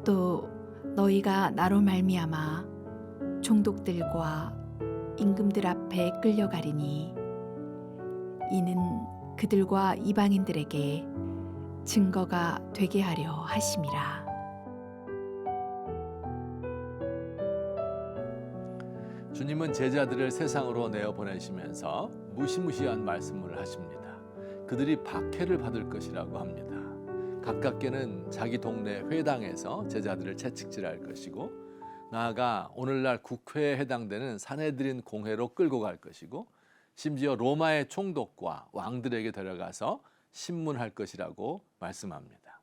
또 너희가 나로 말미암아 종독들과 임금들 앞에 끌려가리니 이는 그들과 이방인들에게 증거가 되게 하려 하심이라. 주님은 제자들을 세상으로 내어 보내시면서 무시무시한 말씀을 하십니다. 그들이 박해를 받을 것이라고 합니다. 가깝게는 자기 동네 회당에서 제자들을 채찍질할 것이고, 나아가 오늘날 국회에 해당되는 사내들인 공회로 끌고 갈 것이고, 심지어 로마의 총독과 왕들에게 데려가서 신문할 것이라고 말씀합니다.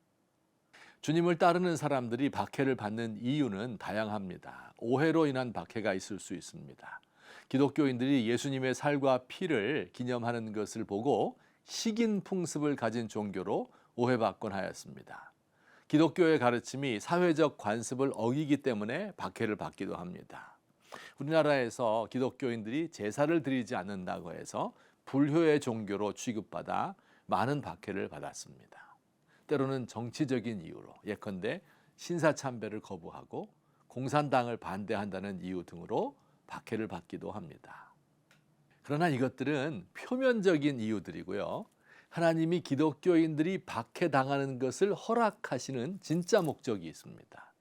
주님을 따르는 사람들이 박해를 받는 이유는 다양합니다. 오해로 인한 박해가 있을 수 있습니다. 기독교인들이 예수님의 살과 피를 기념하는 것을 보고 식인 풍습을 가진 종교로 오해받곤 하였습니다. 기독교의 가르침이 사회적 관습을 어기기 때문에 박해를 받기도 합니다. 우리나라에서 기독교인들이 제사를 드리지 않는다고 해서 불효의 종교로 취급받아 많은 박해를 받았습니다. 때로는 정치적인 이유로, 예컨대 신사참배를 거부하고 공산당을 반대한다는 이유 등으로 박해를 받기도 합니다. 그러나 이것들은 표면적인 이유들이고요. 하나님이 기독교인들이 박해당하는 것을 허락하시는 진짜 목적이 있습니다.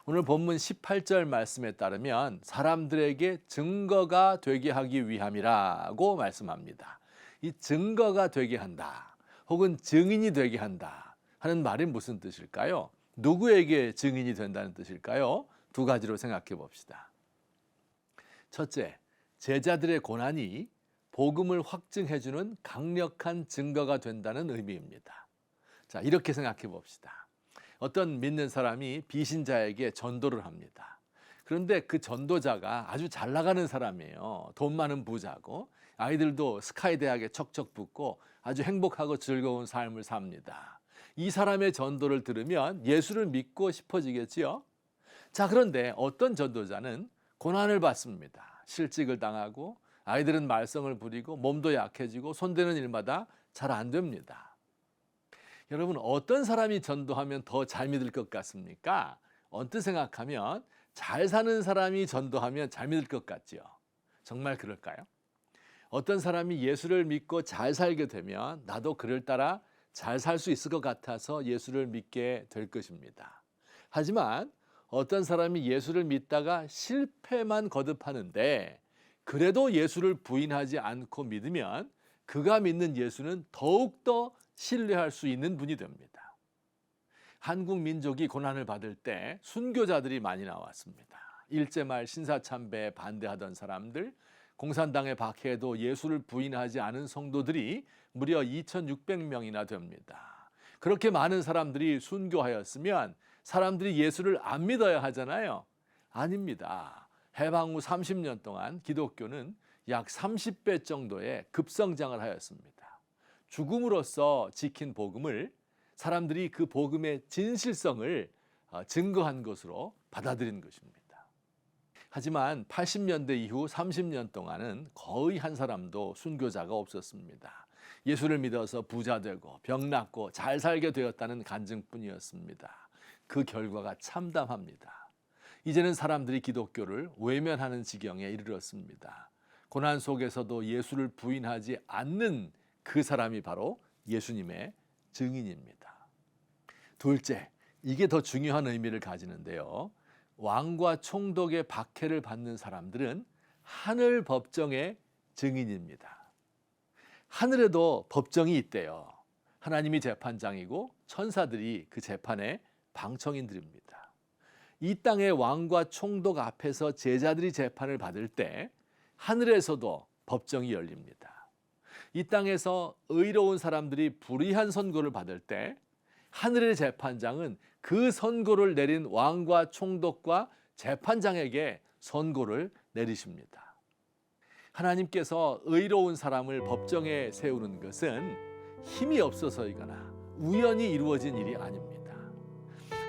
오늘 본문 18절 말씀에 따르면 사람들에게 증거가 되게 하기 위함이라고 말씀합니다. 이 증거가 되게 한다, 혹은 증인이 되게 한다 하는 말이 무슨 뜻일까요? 누구에게 증인이 된다는 뜻일까요? 두 가지로 생각해 봅시다. 첫째, 제자들의 고난이 복음을 확증해주는 강력한 증거가 된다는 의미입니다. 자, 이렇게 생각해 봅시다. 어떤 믿는 사람이 비신자에게 전도를 합니다. 그런데 그 전도자가 아주 잘 나가는 사람이에요. 돈 많은 부자고, 아이들도 스카이 대학에 척척 붙고 아주 행복하고 즐거운 삶을 삽니다. 이 사람의 전도를 들으면 예수를 믿고 싶어지겠지요? 자, 그런데 어떤 전도자는 고난을 받습니다. 실직을 당하고 아이들은 말썽을 부리고 몸도 약해지고 손대는 일마다 잘 안 됩니다. 여러분, 어떤 사람이 전도하면 더 잘 믿을 것 같습니까? 언뜻 생각하면 잘 사는 사람이 전도하면 잘 믿을 것 같지요. 정말 그럴까요? 어떤 사람이 예수를 믿고 잘 살게 되면 나도 그를 따라 잘 살 수 있을 것 같아서 예수를 믿게 될 것입니다. 하지만 어떤 사람이 예수를 믿다가 실패만 거듭하는데 그래도 예수를 부인하지 않고 믿으면 그가 믿는 예수는 더욱더 신뢰할 수 있는 분이 됩니다. 한국 민족이 고난을 받을 때 순교자들이 많이 나왔습니다. 일제말 신사참배에 반대하던 사람들, 공산당의 박해에도 예수를 부인하지 않은 성도들이 무려 2,600명이나 됩니다. 그렇게 많은 사람들이 순교하였으면 사람들이 예수를 안 믿어야 하잖아요. 아닙니다. 해방 후 30년 동안 기독교는 약 30배 정도의 급성장을 하였습니다. 죽음으로써 지킨 복음을 사람들이 그 복음의 진실성을 증거한 것으로 받아들인 것입니다. 하지만 80년대 이후 30년 동안은 거의 한 사람도 순교자가 없었습니다. 예수를 믿어서 부자 되고 병 낫고 잘 살게 되었다는 간증뿐이었습니다. 그 결과가 참담합니다. 이제는 사람들이 기독교를 외면하는 지경에 이르렀습니다. 고난 속에서도 예수를 부인하지 않는 그 사람이 바로 예수님의 증인입니다. 둘째, 이게 더 중요한 의미를 가지는데요. 왕과 총독의 박해를 받는 사람들은 하늘 법정의 증인입니다. 하늘에도 법정이 있대요. 하나님이 재판장이고 천사들이 그 재판의 방청인들입니다. 이 땅의 왕과 총독 앞에서 제자들이 재판을 받을 때 하늘에서도 법정이 열립니다. 이 땅에서 의로운 사람들이 불의한 선고를 받을 때 하늘의 재판장은 그 선고를 내린 왕과 총독과 재판장에게 선고를 내리십니다. 하나님께서 의로운 사람을 법정에 세우는 것은 힘이 없어서이거나 우연히 이루어진 일이 아닙니다.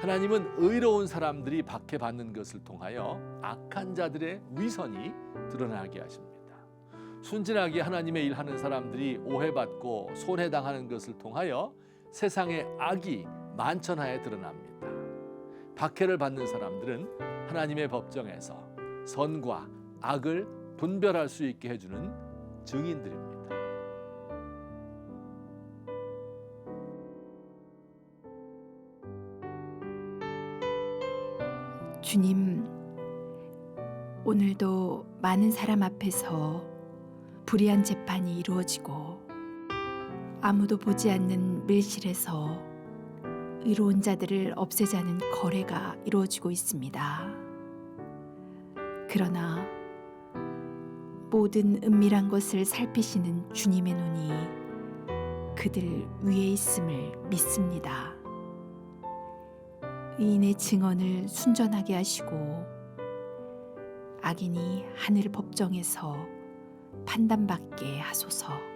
하나님은 의로운 사람들이 박해받는 것을 통하여 악한 자들의 위선이 드러나게 하십니다. 순진하게 하나님의 일하는 사람들이 오해받고 손해당하는 것을 통하여 세상의 악이 만천하에 드러납니다. 박해를 받는 사람들은 하나님의 법정에서 선과 악을 분별할 수 있게 해주는 증인들입니다. 주님, 오늘도 많은 사람 앞에서 불의한 재판이 이루어지고 아무도 보지 않는 밀실에서 의로운 자들을 없애자는 거래가 이루어지고 있습니다. 그러나 모든 은밀한 것을 살피시는 주님의 눈이 그들 위에 있음을 믿습니다. 의인의 증언을 순전하게 하시고 악인이 하늘 법정에서 판단받게 하소서.